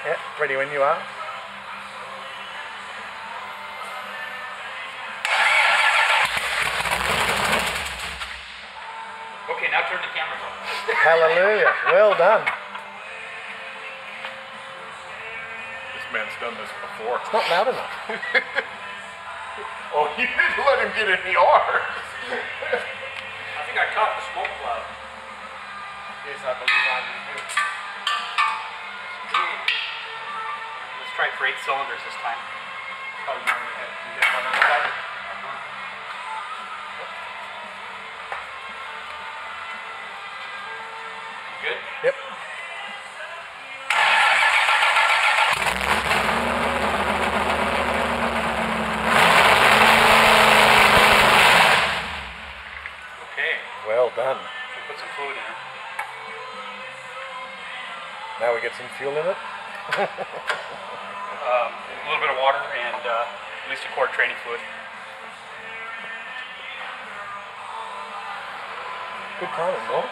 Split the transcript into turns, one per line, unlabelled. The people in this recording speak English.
Yeah, ready when you are.
Okay, now turn the cameras off.
Hallelujah. Well done.
This man's done this before.
It's not loud enough.
Oh, you didn't let him get any R's.
I think I caught the smoke cloud.
Yes, I believe I do too.
Let's try for 8 cylinders this time.
Oh, you only had you hit one on the side?
Good?
Yep.
Okay.
Well done.
Put some fluid in it.
Now we get some fuel in it.
A little bit of water and at least a quart training fluid.
Good timing, Mo.